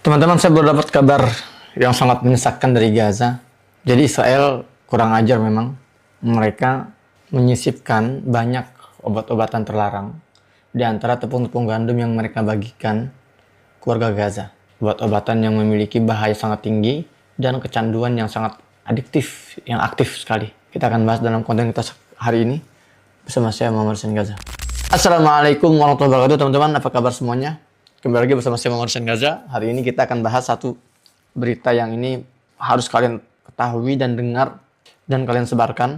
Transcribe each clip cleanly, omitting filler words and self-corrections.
Teman-teman, saya baru dapat kabar yang sangat menyesakkan dari Gaza. Jadi Israel kurang ajar memang. Mereka menyisipkan banyak obat-obatan terlarang di antara tepung-tepung gandum yang mereka bagikan ke warga Gaza. Obat-obatan yang memiliki bahaya sangat tinggi dan kecanduan yang sangat adiktif, yang aktif sekali. Kita akan bahas dalam konten kita hari ini bersama saya, Muhammad Hussein Gaza. Assalamualaikum warahmatullahi wabarakatuh, teman-teman. Apa kabar semuanya? Kembali lagi bersama saya, Muhammad Hussein Gaza. Hari ini kita akan bahas satu berita yang ini harus kalian ketahui dan dengar dan kalian sebarkan.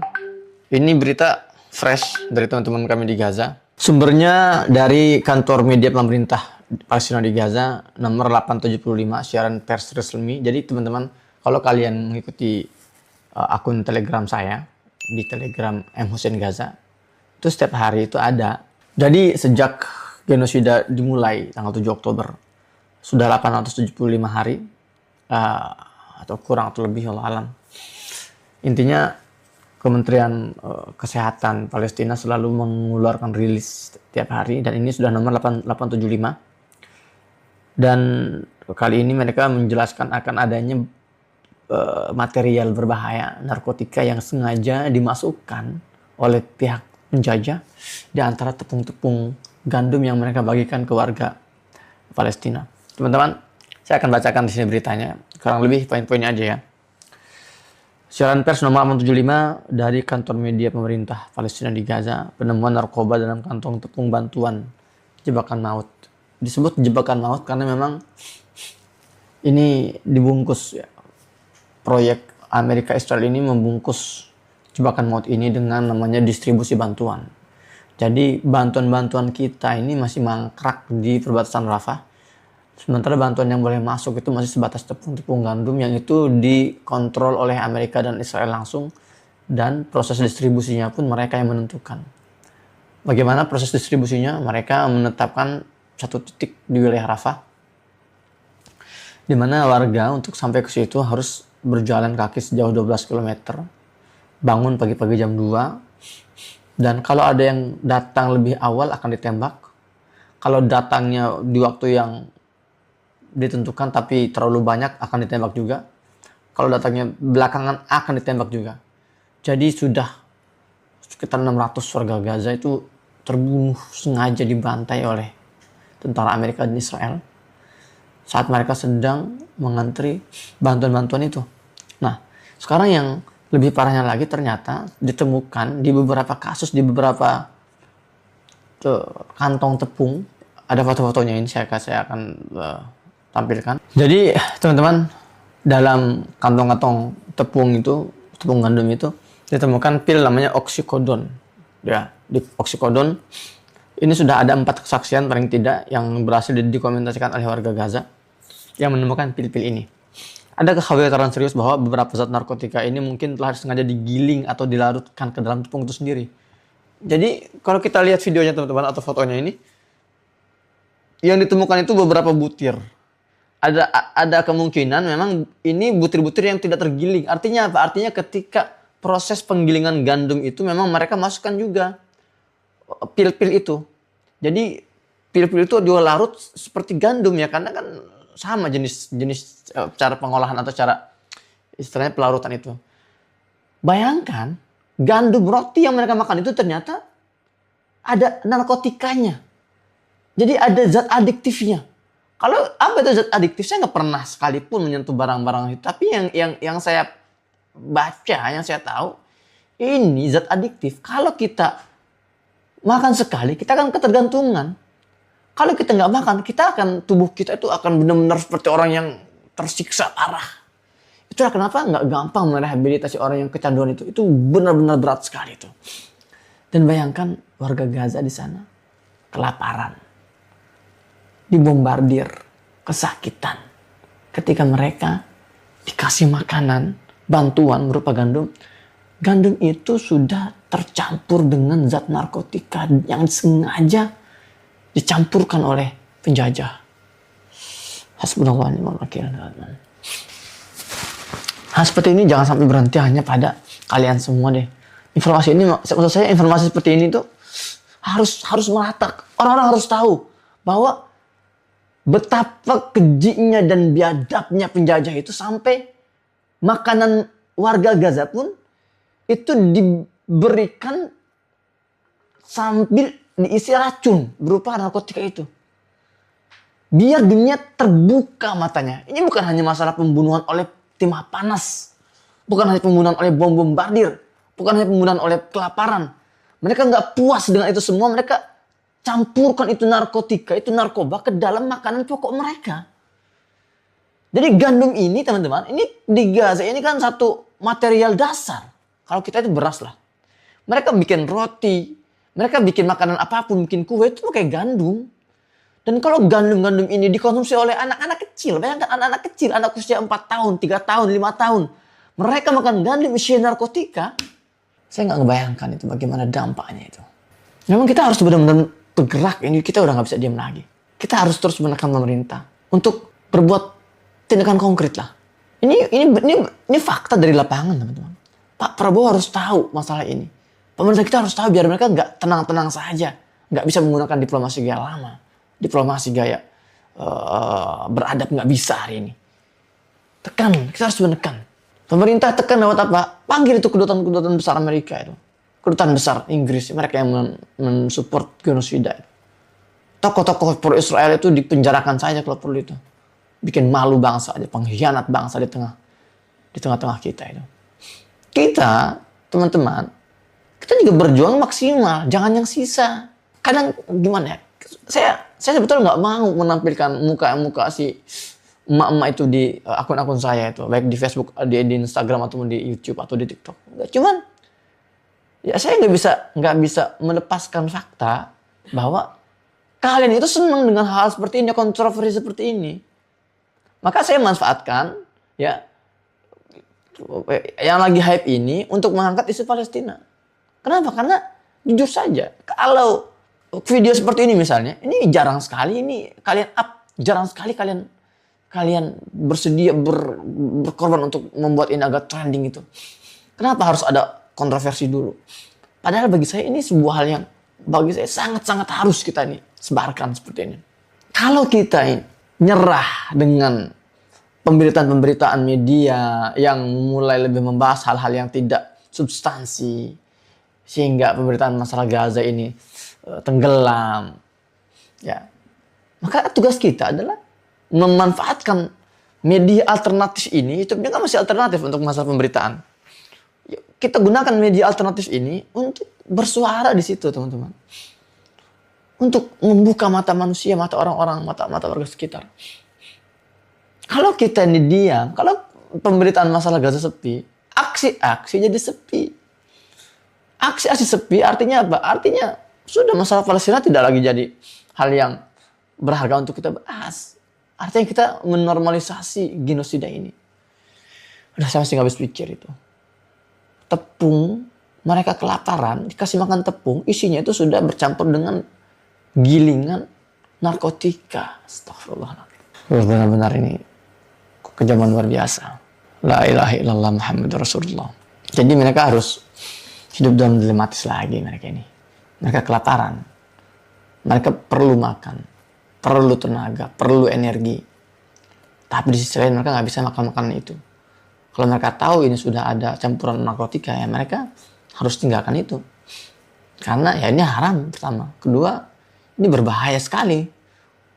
Ini berita fresh dari teman-teman kami di Gaza. Sumbernya dari kantor media pemerintah Palestina di Gaza, nomor 875, siaran pers resmi. Jadi teman-teman, kalau kalian mengikuti akun Telegram saya di Telegram M Hussein Gaza, itu setiap hari itu ada. Jadi sejak genosida dimulai tanggal 7 Oktober, sudah 875 hari, atau kurang atau lebih, Allah alam. Intinya Kementerian Kesehatan Palestina selalu mengeluarkan rilis setiap hari, dan ini sudah nomor 875. Dan kali ini mereka menjelaskan akan adanya material berbahaya, narkotika yang sengaja dimasukkan oleh pihak penjajah di antara tepung-tepung gandum yang mereka bagikan ke warga Palestina. Teman-teman, saya akan bacakan di sini beritanya, kurang lebih poin-poinnya aja ya. Siaran pers nomor 875 dari kantor media pemerintah Palestina di Gaza, penemuan narkoba dalam kantong tepung bantuan jebakan maut. Disebut jebakan maut karena memang ini dibungkus ya. Proyek Amerika Israel ini membungkus jebakan maut ini dengan namanya distribusi bantuan. Jadi bantuan-bantuan kita ini masih mangkrak di perbatasan Rafah. Sementara bantuan yang boleh masuk itu masih sebatas tepung-tepung gandum yang itu dikontrol oleh Amerika dan Israel langsung, dan proses distribusinya pun mereka yang menentukan. Bagaimana proses distribusinya? Mereka menetapkan satu titik di wilayah Rafah, di mana warga untuk sampai ke situ harus berjalan kaki sejauh 12 km, bangun pagi-pagi jam 2, dan kalau ada yang datang lebih awal akan ditembak. Kalau datangnya di waktu yang ditentukan tapi terlalu banyak akan ditembak juga. Kalau datangnya belakangan akan ditembak juga. Jadi sudah sekitar 600 warga Gaza itu terbunuh sengaja, dibantai oleh tentara Amerika dan Israel saat mereka sedang mengantri bantuan-bantuan itu. Nah, sekarang yang lebih parahnya lagi ternyata ditemukan di beberapa kasus, di beberapa kantong tepung. Ada foto-fotonya, ini saya akan tampilkan. Jadi teman-teman, dalam kantong-kantong tepung itu, tepung gandum itu ditemukan pil namanya oksikodon. Ya, di oksikodon ini sudah ada 4 kesaksian paling tidak yang berhasil didokumentasikan oleh warga Gaza yang menemukan pil-pil ini. Ada kekhawatiran serius bahwa beberapa zat narkotika ini mungkin telah sengaja digiling atau dilarutkan ke dalam tepung itu sendiri. Jadi kalau kita lihat videonya teman-teman atau fotonya ini, yang ditemukan itu beberapa butir. Ada kemungkinan memang ini butir-butir yang tidak tergiling. Artinya apa? Artinya ketika proses penggilingan gandum itu memang mereka masukkan juga pil-pil itu. Jadi pil-pil itu juga larut seperti gandum ya, karena kan sama jenis cara pengolahan atau cara istilahnya pelarutan itu. Bayangkan gandum roti yang mereka makan itu ternyata ada narkotikanya. Jadi ada zat adiktifnya. Kalau apa itu zat adiktif, saya nggak pernah sekalipun menyentuh barang-barang itu. Tapi yang saya baca, yang saya tahu, ini zat adiktif. Kalau kita makan sekali, kita akan ketergantungan. Kalau kita nggak makan, tubuh kita itu akan benar-benar seperti orang yang tersiksa parah. Itulah kenapa nggak gampang merehabilitasi orang yang kecanduan itu. Itu benar-benar berat sekali itu. Dan bayangkan warga Gaza di sana kelaparan, dibombardir, kesakitan. Ketika mereka dikasih makanan, bantuan berupa gandum, gandum itu sudah tercampur dengan zat narkotika yang sengaja dicampurkan oleh penjajah. Hasbunallah wa ni'mal wakil. Hal seperti ini jangan sampai berhenti hanya pada kalian semua deh. Informasi ini, maksud saya informasi seperti ini tuh harus merata. Orang-orang harus tahu bahwa Betapa kejinya dan biadabnya penjajah itu sampai makanan warga Gaza pun itu diberikan sambil diisi racun berupa narkotika itu. Biar dunia terbuka matanya. Ini bukan hanya masalah pembunuhan oleh timah panas. Bukan hanya pembunuhan oleh bom bombardir. Bukan hanya pembunuhan oleh kelaparan. Mereka nggak puas dengan itu semua. Mereka campurkan itu narkotika, itu narkoba ke dalam makanan pokok mereka. Jadi gandum ini teman-teman, ini di Gaza ini kan satu material dasar. Kalau kita itu beras lah. Mereka bikin roti, mereka bikin makanan apapun, bikin kue itu pakai gandum. Dan kalau gandum-gandum ini dikonsumsi oleh anak-anak kecil, bayangkan anak-anak kecil, anak usia 4 tahun, 3 tahun, 5 tahun. Mereka makan gandum isi narkotika. Saya nggak ngebayangkan itu bagaimana dampaknya itu. Memang kita harus benar-benar bergerak, ini kita udah nggak bisa diam lagi. Kita harus terus menekan pemerintah untuk berbuat tindakan konkret lah. Ini fakta dari lapangan teman-teman. Pak Prabowo harus tahu masalah ini. Pemerintah kita harus tahu biar mereka nggak tenang-tenang saja. Nggak bisa menggunakan diplomasi gaya lama. Diplomasi gaya beradab nggak bisa hari ini. Tekan, kita harus menekan. Pemerintah tekan lewat apa? Panggil itu kedutaan besar Amerika itu. Kedutaan besar Inggris, mereka yang mensupport genosida. Tokoh-tokoh pro-Israel itu dipenjarakan saja kalau perlu itu. Bikin malu bangsa aja, pengkhianat bangsa di tengah-tengah kita itu. Kita, teman-teman, kita juga berjuang maksimal, jangan yang sisa. Kadang gimana ya? Saya sebetulnya nggak mau menampilkan muka-muka si emak-emak itu di akun-akun saya itu, baik di Facebook, di Instagram ataupun di YouTube atau di TikTok. Cuman ya saya nggak bisa melepaskan fakta bahwa kalian itu senang dengan hal seperti ini, kontroversi seperti ini. Maka saya manfaatkan ya yang lagi hype ini untuk mengangkat isu Palestina. Kenapa? Karena jujur saja, kalau video seperti ini misalnya, ini jarang sekali ini kalian up, jarang sekali kalian bersedia berkorban untuk membuat ini agak trending itu. Kenapa harus ada kontroversi dulu? Padahal bagi saya ini sebuah hal yang bagi saya sangat-sangat harus kita ini sebarkan seperti ini. Kalau kita ini nyerah dengan pemberitaan-pemberitaan media yang mulai lebih membahas hal-hal yang tidak substansi, sehingga pemberitaan masalah Gaza ini tenggelam, ya, maka tugas kita adalah memanfaatkan media alternatif ini. YouTube kan masih alternatif untuk masalah pemberitaan. Kita gunakan media alternatif ini untuk bersuara di situ, teman-teman. Untuk membuka mata manusia, mata orang-orang, mata warga sekitar. Kalau kita ini diam, kalau pemberitaan masalah Gaza sepi, aksi-aksi jadi sepi. Aksi-aksi sepi artinya apa? Artinya sudah masalah Palestina tidak lagi jadi hal yang berharga untuk kita bahas. Artinya kita menormalisasi genosida ini. Udah saya masih nggak habis pikir itu. Tepung, mereka kelaparan, dikasih makan tepung, isinya itu sudah bercampur dengan gilingan narkotika. Astagfirullahaladzim. Benar-benar ini kejaman luar biasa. La ilaha illallah Muhammadur Rasulullah. Jadi mereka harus hidup dalam dilematis lagi mereka ini. Mereka kelaparan. Mereka perlu makan, perlu tenaga, perlu energi. Tapi di sisi lain mereka nggak bisa makan makanan itu. Kalau mereka tahu ini sudah ada campuran narkotika, ya mereka harus tinggalkan itu. Karena ya ini haram pertama. Kedua, ini berbahaya sekali.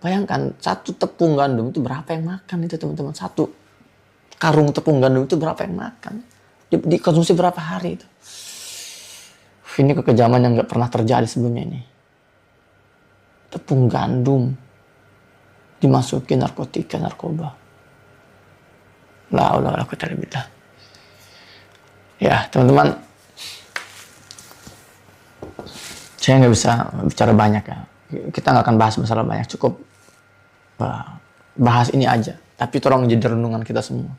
Bayangkan, satu tepung gandum itu berapa yang makan itu teman-teman. Satu karung tepung gandum itu berapa yang makan. Dikonsumsi berapa hari itu. Ini kekejaman yang gak pernah terjadi sebelumnya ini. Tepung gandum dimasukin narkotika, narkoba. La haula wala quwwata illa billah. Ya teman-teman, saya nggak bisa bicara banyak ya. Kita nggak akan bahas masalah banyak, cukup bahas ini aja. Tapi tolong jadi renungan kita semua.